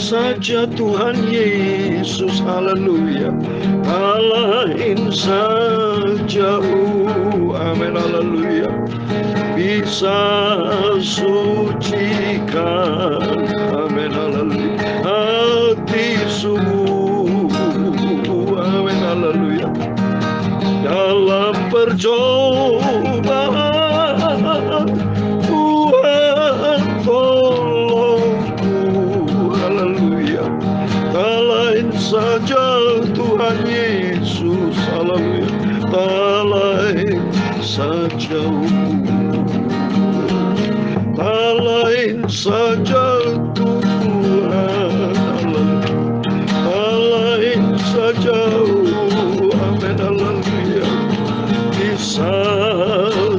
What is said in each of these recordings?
saja Tuhan Yesus, haleluya. Lain saja, amin, haleluya. Bisa sucikan, amin, haleluya, hati sungguh, amin, haleluya. Dalam percobaan Tuhan tolongku, haleluya. Tak lain saja Tuhan Yesus, haleluya. Tak lain saja, tak lain saja Tuhan, haleluya. Tak lain saja, amin, haleluya. Bisa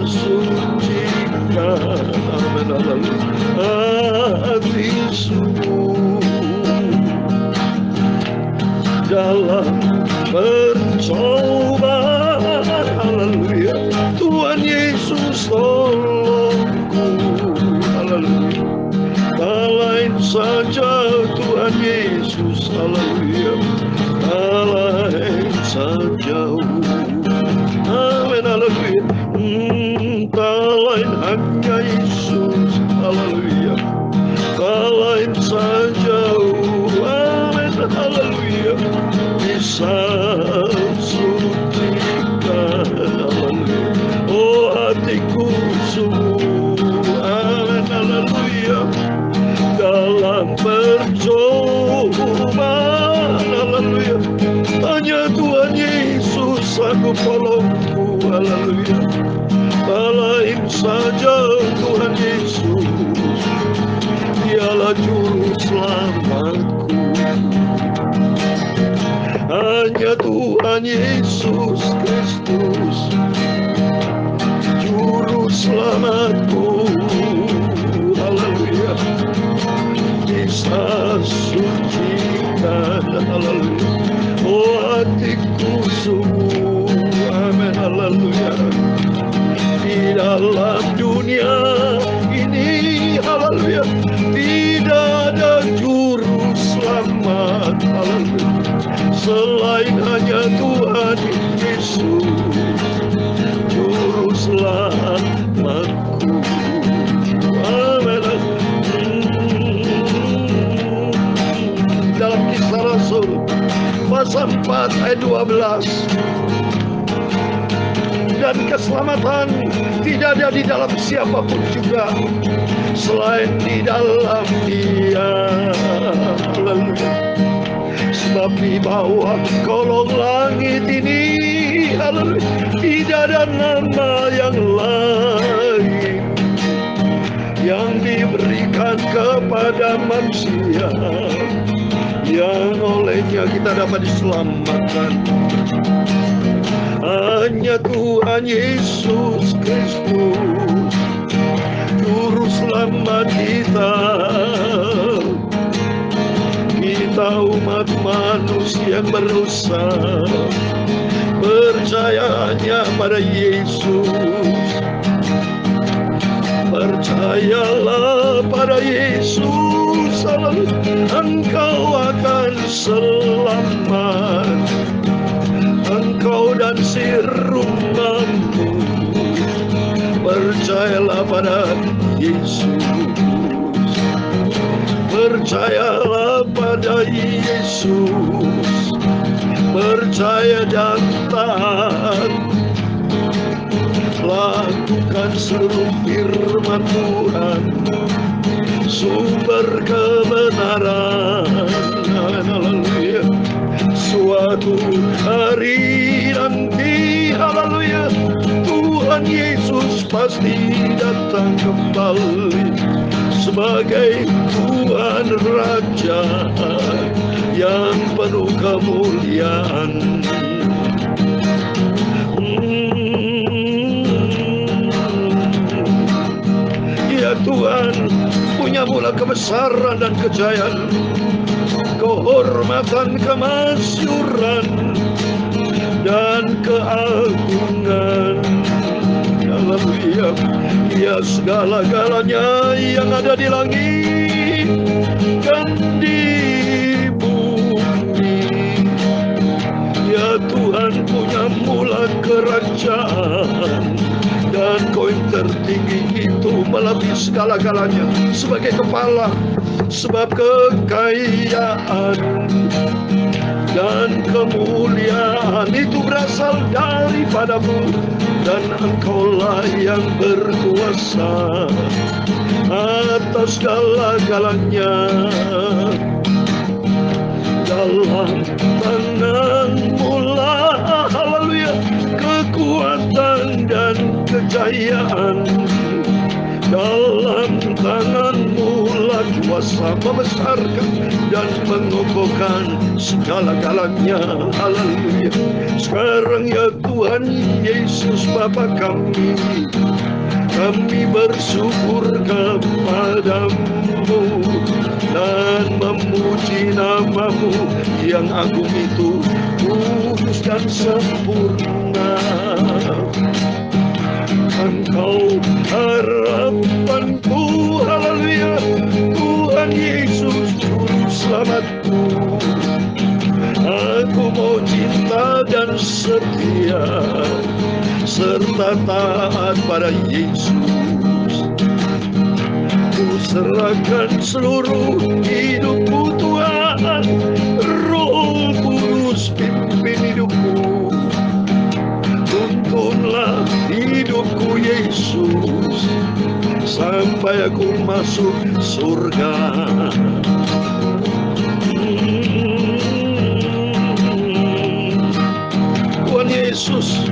sucikan, amin, haleluya, hati sungguh. Dalam percobaan, haleluya, Tuhan Yesus tolongku, haleluya. Tak lain saja Tuhan Yesus, haleluya. Tak lain saja, amin, haleluya. Tak lain hanya Yesus, haleluya. Tak lain saja, amin, haleluya. Bisa sucikan, haleluya, oh hatiku sungguh, amin, haleluya. Dalam percobaan, haleluya, hanya Tuhan Yesus sanggup tolongku, haleluya. Tak lain saja Tuhan Yesus, Dialah juru selamatku. Hanya Tuhan Yesus Kristus, juru selamatku, haleluya. Bisa sucikan, haleluya, oh hatiku sungguh, amin, haleluya. Di dalam dunia ini, haleluya, tidak ada juru selamat, haleluya, selain hanya Tuhan Yesus, juru selamatku, amin. Dalam Kisah Rasul pasal 4 ayat 12, dan keselamatan tidak ada di dalam siapapun juga selain di dalam Dia, haleluya. Sebab di bawah kolong langit ini, haleluya, tidak ada nama yang lain yang diberikan kepada manusia yang olehnya kita dapat diselamatkan. Hanya Tuhan Yesus Kristus, juru selamat kita. Kita umat manusia yang berusaha percaya hanya pada Yesus. Percayalah pada Yesus, engkau akan selamat, engkau dan si rumahmu. Percayalah pada Yesus, percayalah pada Yesus, percaya dan taat. Lakukan seluruh firman Tuhan, sumber kebenaran, haleluya. Suatu hari nanti, haleluya, Tuhan Yesus pasti datang kembali sebagai Tuhan Raja yang penuh kemuliaan. Ya Tuhan, punya mula kebesaran dan kejayaan, kehormatan, kemasyuran, dan keagungan. Haleluya. Ya segala-galanya yang ada di langit dan di punya mula kerajaan, dan Kau yang tertinggi itu melebihi segala-galanya sebagai kepala. Sebab kekayaan dan kemuliaan itu berasal daripadamu, dan Engkaulah yang berkuasa atas segala-galanya. Dalam tangan-Mu lah, haleluya, kekuatan dan kejayaan. Dalam tangan-Mu lah kuasa membesarkan dan mengokohkan segala-galanya. Haleluya. Sekarang ya Tuhan Yesus Bapa kami bersyukur kepadamu dan memuji nama-Mu yang agung itu, kudus dan sempurna. Engkau harapanku, haleluya, Tuhan Yesus Juru Selamatku. Aku mau cinta dan setia serta taat pada Yesus. Ku serahkan seluruh hidupku Tuhan, Roh Kudus pimpin hidupku. Tuntunlah hidupku Yesus sampai aku masuk surga. Tuhan Yesus,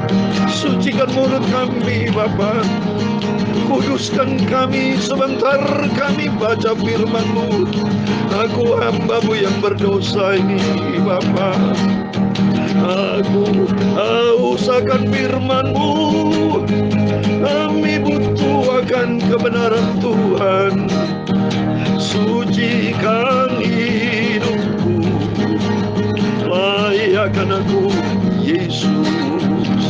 sucikan mulut kami Bapa, kuduskan kami sebentar kami baca firman-Mu. Aku hamba-Mu yang berdosa ini Bapa, aku haus akan firman-Mu. Kami butuh akan kebenaran Tuhan. Sucikan hidupku, layakkan aku Yesus.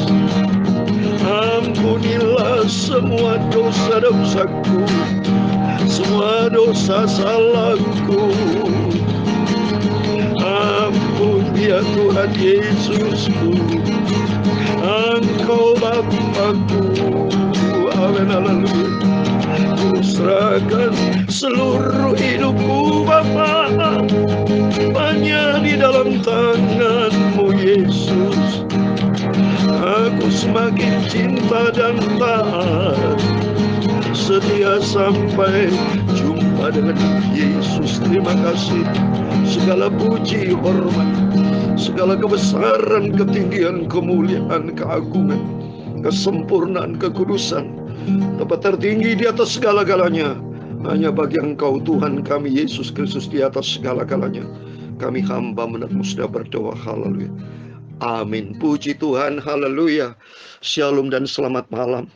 Ampunilah semua dosa-dosaku, semua dosa salahku. Ampun ya Tuhan Yesusku, Engkau Bapakku. Amin, haleluya. Ku serahkan seluruh hidupku Bapa, hanya di dalam tangan-Mu Yesus. Aku semakin cinta dan taat, setia sampai jumpa dengan Yesus. Terima kasih. Segala puji, hormat, segala kebesaran, ketinggian, kemuliaan, keagungan, kesempurnaan, kekudusan, tempat tertinggi di atas segala-galanya hanya bagi Engkau Tuhan kami Yesus Kristus. Di atas segala-galanya kami hamba menatmu sudah berdoa. Haleluya. Amin. Puji Tuhan. Haleluya. Shalom dan selamat malam.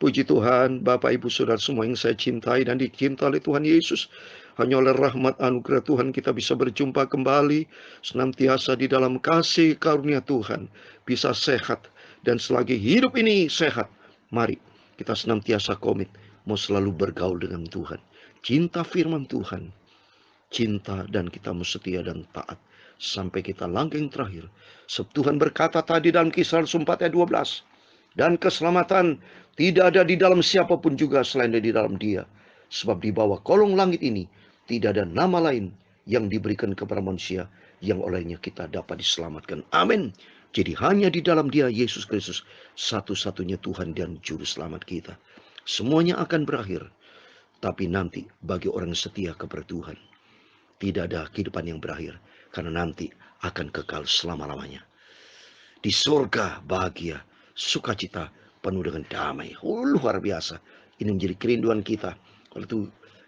Puji Tuhan, Bapak Ibu Saudara semua yang saya cintai dan dicintai oleh Tuhan Yesus. Hanya oleh rahmat anugerah Tuhan kita bisa berjumpa kembali, senantiasa di dalam kasih karunia Tuhan, bisa sehat. Dan selagi hidup ini sehat, mari kita senantiasa komit mau selalu bergaul dengan Tuhan, cinta firman Tuhan, cinta, dan kita mau setia dan taat sampai kita langgeng terakhir. Sebab Tuhan berkata tadi dalam Kisah 4 ayat 12, dan keselamatan tidak ada di dalam siapapun juga selain di dalam Dia. Sebab di bawah kolong langit ini tidak ada nama lain yang diberikan kepada manusia yang olehnya kita dapat diselamatkan. Amin. Jadi hanya di dalam Dia, Yesus Kristus, satu-satunya Tuhan dan Juru Selamat kita. Semuanya akan berakhir. Tapi nanti bagi orang setia kepada Tuhan, tidak ada kehidupan yang berakhir. Karena nanti akan kekal selama-lamanya. Di surga bahagia, sukacita, penuh dengan damai. Luar biasa. Ini menjadi kerinduan kita. Kalau itu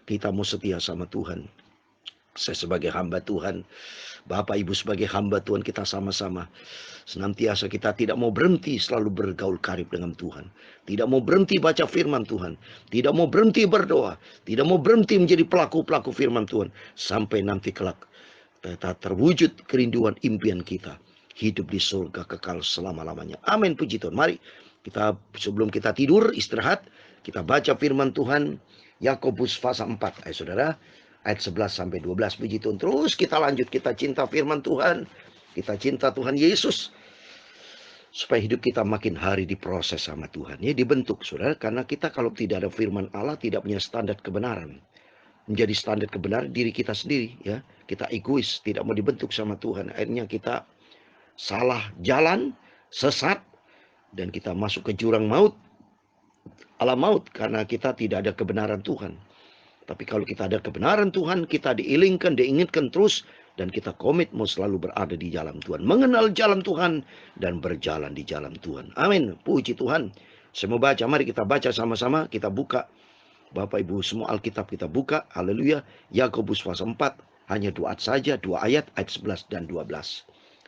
kita mau setia sama Tuhan. Saya sebagai hamba Tuhan, Bapak Ibu sebagai hamba Tuhan, kita sama-sama senantiasa kita tidak mau berhenti selalu bergaul karib dengan Tuhan. Tidak mau berhenti baca firman Tuhan. Tidak mau berhenti berdoa. Tidak mau berhenti menjadi pelaku-pelaku firman Tuhan. Sampai nanti kelak terwujud kerinduan impian kita. Hidup di surga kekal selama-lamanya. Amin, puji Tuhan. Mari kita sebelum kita tidur istirahat, kita baca firman Tuhan Yakobus pasal 4. Ayo saudara, ayat 11 sampai 12. Puji Tuhan. Terus kita lanjut, kita cinta firman Tuhan, kita cinta Tuhan Yesus. supaya hidup kita makin hari diproses sama Tuhan. Ya, dibentuk, saudara. Karena kita kalau tidak ada firman Allah, tidak punya standar kebenaran. Menjadi standar kebenaran diri kita sendiri. Ya, kita egois, tidak mau dibentuk sama Tuhan. Akhirnya kita salah jalan, sesat, dan kita masuk ke jurang maut, alam maut, karena kita tidak ada kebenaran Tuhan. Tapi kalau kita ada kebenaran Tuhan, kita diinginkan terus, dan kita komit mau selalu berada di jalan Tuhan, mengenal jalan Tuhan, dan berjalan di jalan Tuhan. Amin. Puji Tuhan. Saya mau baca, mari kita baca sama-sama. Kita buka, Bapak Ibu semua, Alkitab kita buka. Haleluya. Yakobus pasal 4, hanya 2 ayat saja, 2 ayat 11 dan 12.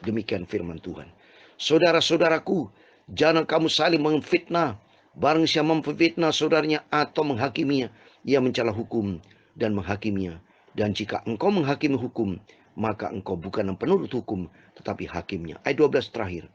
Demikian firman Tuhan. Saudara-saudaraku, jangan kamu saling memfitnah. Barang siapa memfitnah saudaranya atau menghakiminya, ia mencela hukum dan menghakiminya. Dan jika engkau menghakimi hukum, maka engkau bukan penurut hukum, tetapi hakimnya. Ayat 12 terakhir.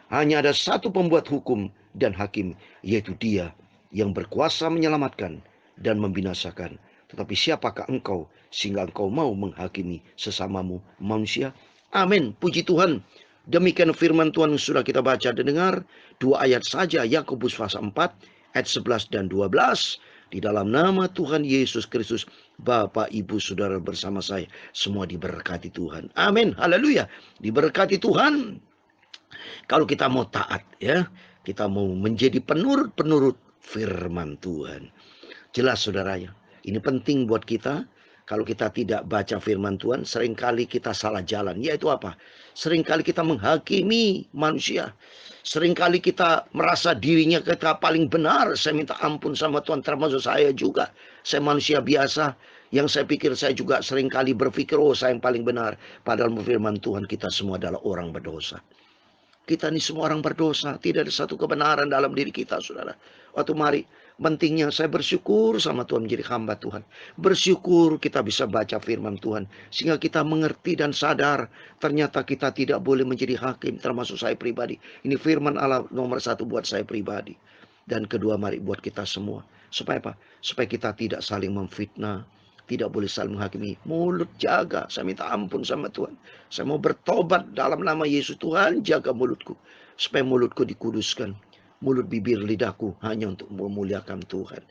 Hanya ada satu pembuat hukum dan hakim, yaitu Dia yang berkuasa menyelamatkan dan membinasakan. Tetapi siapakah engkau sehingga engkau mau menghakimi sesamamu manusia? Amin. Puji Tuhan. Demikian firman Tuhan yang sudah kita baca dan dengar. 2 ayat saja, Yakobus pasal 4 ayat 11 dan 12. Di dalam nama Tuhan Yesus Kristus, Bapak, Ibu, Saudara bersama saya, semua diberkati Tuhan. Amin. Haleluya. Diberkati Tuhan. Kalau kita mau taat, ya, kita mau menjadi penurut firman Tuhan. Jelas saudaranya, ini penting buat kita. Kalau kita tidak baca firman Tuhan, seringkali kita salah jalan. Yaitu apa? Seringkali kita menghakimi manusia. Seringkali kita merasa dirinya kita paling benar. Saya minta ampun sama Tuhan, termasuk saya juga. Saya manusia biasa. Yang saya pikir saya juga seringkali berpikir, oh saya yang paling benar. Padahal firman Tuhan, kita semua adalah orang berdosa. Kita ini semua orang berdosa. Tidak ada satu kebenaran dalam diri kita, saudara. Waktu mari, pentingnya saya bersyukur sama Tuhan menjadi hamba Tuhan. Bersyukur kita bisa baca firman Tuhan. Sehingga kita mengerti dan sadar. Ternyata kita tidak boleh menjadi hakim. Termasuk saya pribadi. Ini firman Allah nomor 1 buat saya pribadi. Dan kedua, mari buat kita semua. Supaya apa? Supaya kita tidak saling memfitnah. Tidak boleh saling menghakimi. Mulut jaga. Saya minta ampun sama Tuhan. Saya mau bertobat dalam nama Yesus. Tuhan, jaga mulutku. Supaya mulutku dikuduskan. Mulut, bibir, lidahku hanya untuk memuliakan Tuhan.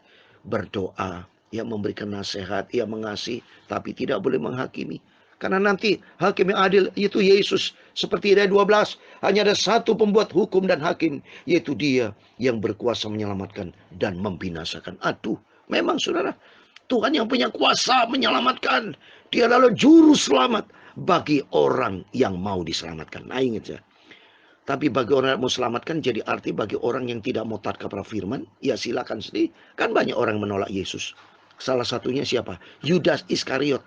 Berdoa. Ia memberikan nasihat. Ia mengasihi. Tapi tidak boleh menghakimi. Karena nanti hakim yang adil itu Yesus. Seperti ayat 12. Hanya ada satu pembuat hukum dan hakim. Yaitu Dia yang berkuasa menyelamatkan dan membinasakan. Aduh, memang saudara. Tuhan yang punya kuasa menyelamatkan. Dia adalah juru selamat bagi orang yang mau diselamatkan. Nah, ingat ya. Tapi bagi orang yang mau selamatkan, jadi arti bagi orang yang tidak mau taat kepada firman, ya silakan sendiri. Kan banyak orang menolak Yesus. Salah satunya siapa? Yudas Iskariot.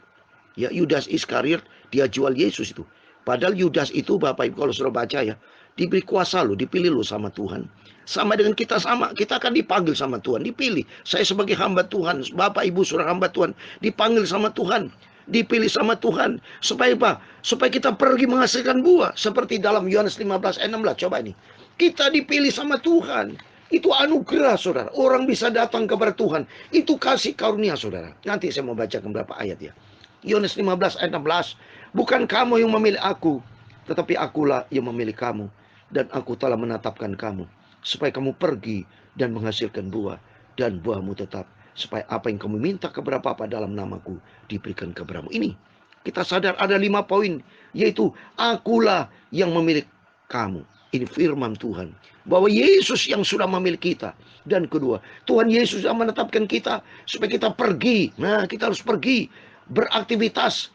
Ya, Yudas Iskariot, dia jual Yesus itu. Padahal Yudas itu, Bapak Ibu kalau sudah baca ya, diberi kuasa loh, dipilih loh sama Tuhan. Sama dengan kita sama, kita akan dipanggil sama Tuhan, dipilih. Saya sebagai hamba Tuhan, Bapak Ibu saudara hamba Tuhan, dipanggil sama Tuhan, dipilih sama Tuhan. Supaya apa? Supaya kita pergi menghasilkan buah. Seperti dalam Yohanes 15 ayat 16, coba ini. Kita dipilih sama Tuhan. Itu anugerah saudara. Orang bisa datang kepada Tuhan. Itu kasih karunia saudara. Nanti saya mau baca beberapa ayat ya. Yohanes 15 ayat 16. Bukan kamu yang memilih aku, tetapi akulah yang memilih kamu. Dan aku telah menetapkan kamu, supaya kamu pergi dan menghasilkan buah. Dan buahmu tetap. Supaya apa yang kamu minta kepada Bapa dalam namaku, diberikan kepadamu. Ini, kita sadar ada 5 poin. Yaitu, akulah yang memilih kamu. Ini firman Tuhan. Bahwa Yesus yang sudah memilih kita. Dan kedua, Tuhan Yesus yang menetapkan kita. Supaya kita pergi. Nah, kita harus pergi. Beraktivitas.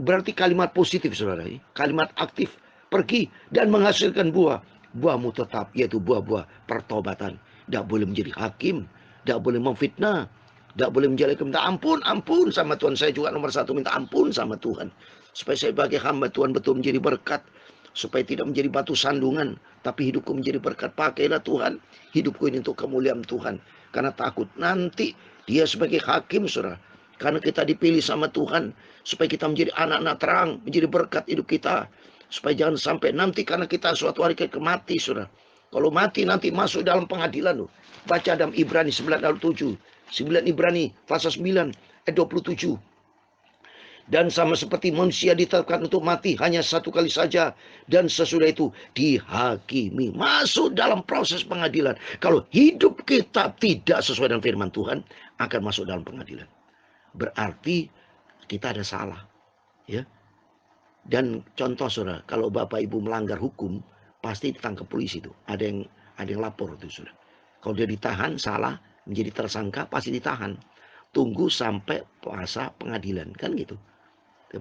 Berarti kalimat positif saudara. Kalimat aktif. Pergi dan menghasilkan buah. Buahmu tetap, yaitu buah-buah pertobatan. Tidak boleh menjadi hakim. Tidak boleh memfitnah. Tidak boleh menjalani minta ampun. Ampun sama Tuhan. Saya juga nomor 1 minta ampun sama Tuhan. Supaya saya sebagai hamba Tuhan betul menjadi berkat. Supaya tidak menjadi batu sandungan. Tapi hidupku menjadi berkat. Pakailah Tuhan. Hidupku ini untuk kemuliaan Tuhan. Karena takut nanti Dia sebagai hakim saudara. Karena kita dipilih sama Tuhan. Supaya kita menjadi anak-anak terang. Menjadi berkat hidup kita. Supaya jangan sampai nanti karena kita suatu hari kita mati saudara. Kalau mati nanti masuk dalam pengadilan loh. Baca dalam Ibrani 9 ayat 7. 9 Ibrani pasal 9 ayat 27. Dan sama seperti manusia ditetapkan untuk mati hanya satu kali saja. Dan sesudah itu dihakimi. Masuk dalam proses pengadilan. Kalau hidup kita tidak sesuai dengan firman Tuhan, akan masuk dalam pengadilan. Berarti kita ada salah. Ya. Dan contoh saudara, kalau Bapak Ibu melanggar hukum, pasti ditangkap polisi itu. Ada yang lapor itu saudara. Kalau dia ditahan, salah, menjadi tersangka, pasti ditahan. Tunggu sampai masa pengadilan. Kan gitu.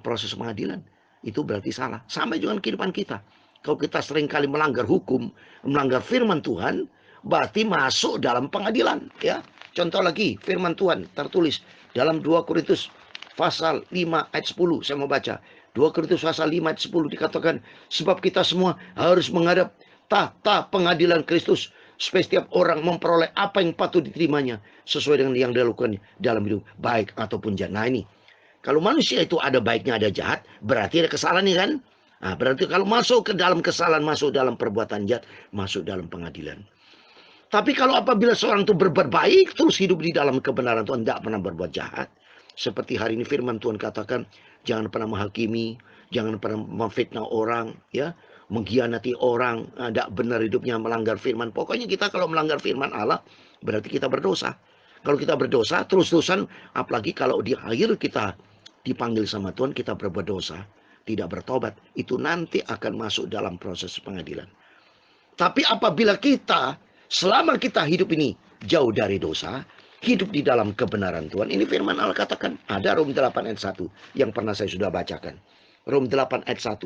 Proses pengadilan itu berarti salah. Sama juga dengan kehidupan kita. Kalau kita sering kali melanggar hukum, melanggar firman Tuhan, berarti masuk dalam pengadilan. Ya, contoh lagi firman Tuhan tertulis dalam 2 Korintus pasal 5 ayat 10. Saya mau baca 2 Korintus pasal 5 ayat 10 dikatakan, sebab kita semua harus menghadap tahta pengadilan Kristus, supaya setiap orang memperoleh apa yang patut diterimanya sesuai dengan yang dilakukan dalam hidup, baik ataupun jahat. Nah ini, kalau manusia itu ada baiknya ada jahat, berarti ada kesalahan kan? Nah, berarti kalau masuk ke dalam kesalahan, masuk dalam perbuatan jahat, masuk dalam pengadilan. Tapi kalau apabila seorang itu berbuat baik, terus hidup di dalam kebenaran Tuhan, tidak pernah berbuat jahat. Seperti hari ini firman Tuhan katakan, jangan pernah menghakimi, jangan pernah memfitnah orang, ya, mengkhianati orang, tidak benar hidupnya, melanggar firman. Pokoknya kita kalau melanggar firman Allah, berarti kita berdosa. Kalau kita berdosa, terus-terusan, apalagi kalau di akhir kita dipanggil sama Tuhan, kita berbuat dosa, tidak bertobat, itu nanti akan masuk dalam proses pengadilan. Tapi apabila kita, selama kita hidup ini jauh dari dosa, hidup di dalam kebenaran Tuhan, ini firman Allah katakan, ada Rom 8 ayat 1, yang pernah saya sudah bacakan. Rom 8 ayat 1.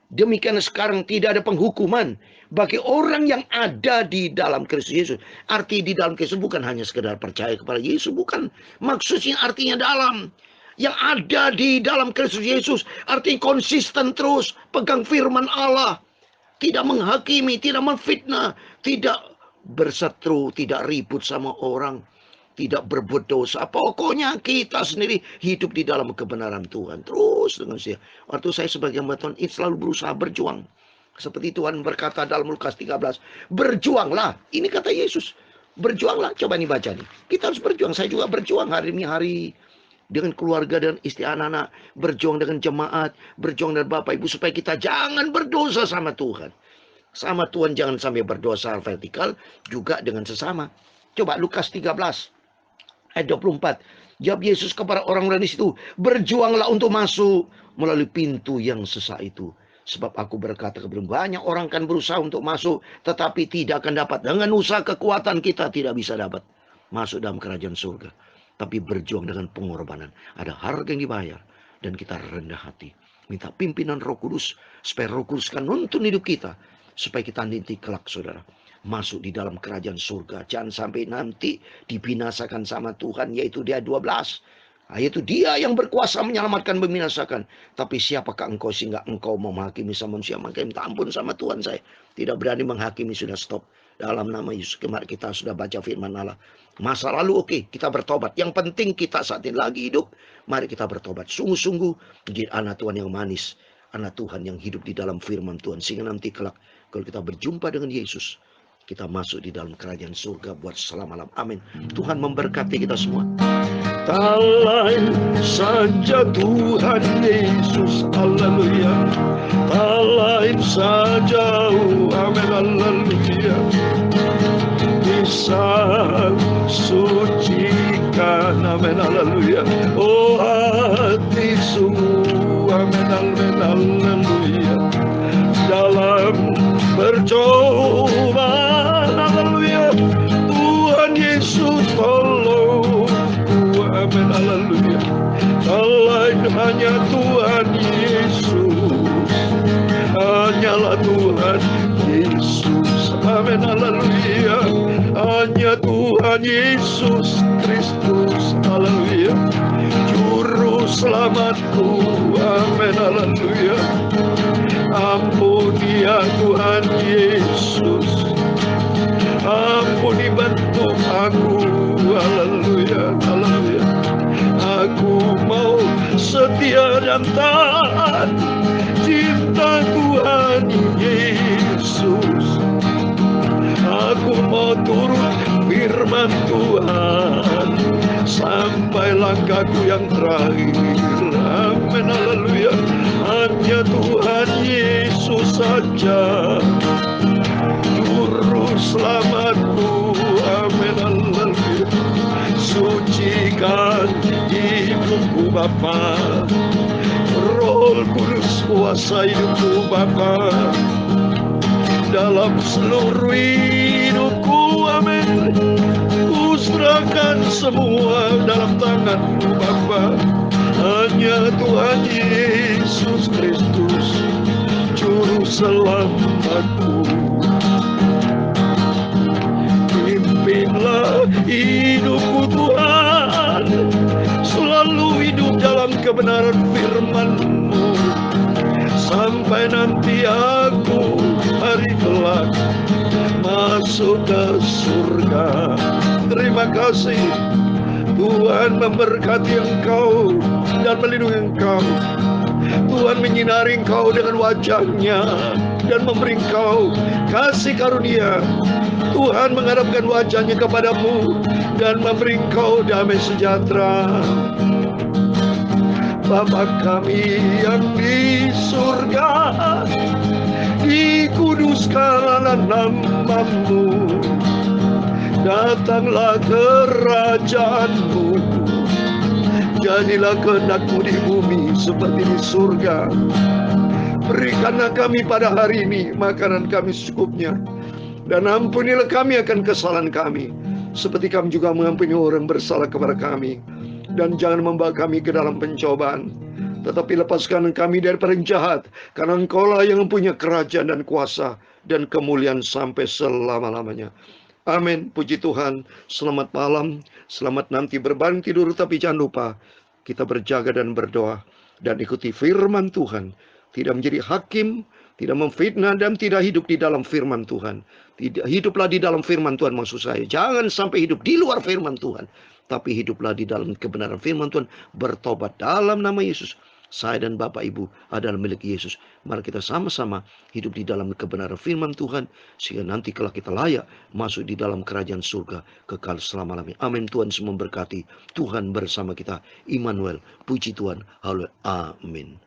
Demikian sekarang tidak ada penghukuman bagi orang yang ada di dalam Kristus Yesus. Arti di dalam Kristus bukan hanya sekedar percaya kepada Yesus, bukan. Maksudnya artinya dalam. Yang ada di dalam Kristus Yesus artinya konsisten terus pegang firman Allah, tidak menghakimi, tidak memfitnah, tidak berseteru, tidak ribut sama orang, tidak berbuat dosa. Pokoknya kita sendiri hidup di dalam kebenaran Tuhan terus dengan saya. Waktu saya sebagai hamba Tuhan selalu berusaha berjuang. Seperti Tuhan berkata dalam Lukas 13, berjuanglah. Ini kata Yesus, berjuanglah. Coba nih baca nih. Kita harus berjuang. Saya juga berjuang hari ini hari dengan keluarga dan istri anak-anak, berjuang dengan jemaat, berjuang dengan Bapak Ibu supaya kita jangan berdosa sama Tuhan. Sama Tuhan jangan sampai berdosa vertikal, juga dengan sesama. Coba Lukas 13 ayat 24. Jawab Yesus kepada orang-orang di situ, berjuanglah untuk masuk melalui pintu yang sesak itu. Sebab aku berkata kepada banyak orang akan berusaha untuk masuk, tetapi tidak akan dapat. Dengan usaha kekuatan kita tidak bisa dapat masuk dalam kerajaan surga. Tapi berjuang dengan pengorbanan. Ada harga yang dibayar. Dan kita rendah hati. Minta pimpinan Roh Kudus. Supaya Roh Kudus kan nuntun hidup kita. Supaya kita nanti kelak saudara. Masuk di dalam kerajaan surga. Jangan sampai nanti dibinasakan sama Tuhan. Yaitu dia 12. Yaitu dia yang berkuasa menyelamatkan, membinasakan. Tapi siapakah engkau sehingga engkau menghakimi sama manusia? Maka minta ampun sama Tuhan saya. Tidak berani menghakimi, sudah stop. Dalam nama Yesus, kemarin kita sudah baca firman Allah. Masa lalu oke, kita bertobat. Yang penting kita saat ini lagi hidup. Mari kita bertobat. Sungguh-sungguh menjadi anak Tuhan yang manis. Anak Tuhan yang hidup di dalam firman Tuhan. Sehingga nanti kelak kalau kita berjumpa dengan Yesus, kita masuk di dalam kerajaan surga buat selama-lamanya. Amin. Tuhan memberkati kita semua. Tak lain saja Tuhan Yesus, haleluya. Tak lain saja, amin, haleluya. Bisa sucikan, amin, haleluya. Oh hati sungguh, amin, amin, haleluya. Dalam percobaan, haleluya. Tuhan Yesus tolong, amin, haleluya. Selain hanya Tuhan Yesus, hanyalah Tuhan Yesus, amin, haleluya. Hanya Tuhan Yesus Kristus, haleluya. Juru selamatku, amin, haleluya. Ampuni ya Tuhan Yesus, ampuni bantu aku, haleluya, haleluya. Aku mau setia dan taat, cinta Tuhan Yesus. Aku mau turut firman Tuhan sampai langkahku yang terakhir. Amin, haleluya. Hanya Tuhan Yesus saja juru selamatku. Amin, haleluya. Sucikan hidupku Bapa, Roh Kudus kuasai hidupku Bapa, dalam seluruh hidupku. Amin. Kuserahkan semua dalam tangan-Mu Bapa. Hanya Tuhan Yesus Kristus juru selamatku. Pimpinlah hidupku Tuhan, selalu hidup dalam kebenaran firman-Mu, sampai nanti aku hari kelak masuk ke surga. Terima kasih Tuhan memberkati engkau dan melindungi engkau. Tuhan menyinari engkau dengan wajah-Nya dan memberi engkau kasih karunia. Tuhan menghadapkan wajah-Nya kepadamu dan memberi engkau damai sejahtera. Bapa kami yang di surga, dikuduskanlah nama-Mu, datanglah kerajaan-Mu, jadilah kehendak-Mu di bumi seperti di surga. Berikanlah kami pada hari ini makanan kami secukupnya, dan ampunilah kami akan kesalahan kami, seperti kami juga mengampuni orang bersalah kepada kami. Dan jangan membawa kami ke dalam pencobaan, tetapi lepaskan kami daripada yang jahat, karena Engkau-lah yang mempunyai kerajaan dan kuasa dan kemuliaan sampai selama-lamanya. Amin. Puji Tuhan. Selamat malam. Selamat nanti berbangun tidur. Tapi jangan lupa kita berjaga dan berdoa dan ikuti firman Tuhan. Tidak menjadi hakim, tidak memfitnah, dan tidak hidup di dalam firman Tuhan. Hiduplah di dalam firman Tuhan, maksud saya. Jangan sampai hidup di luar firman Tuhan, tapi hiduplah di dalam kebenaran firman Tuhan. Bertobat dalam nama Yesus. Saya dan Bapak Ibu adalah milik Yesus. Mari kita sama-sama hidup di dalam kebenaran firman Tuhan, sehingga nanti kalau kita layak masuk di dalam kerajaan surga kekal selama-lamanya. Amin. Tuhan semua memberkati. Tuhan bersama kita. Immanuel. Puji Tuhan. Haleluya. Amin.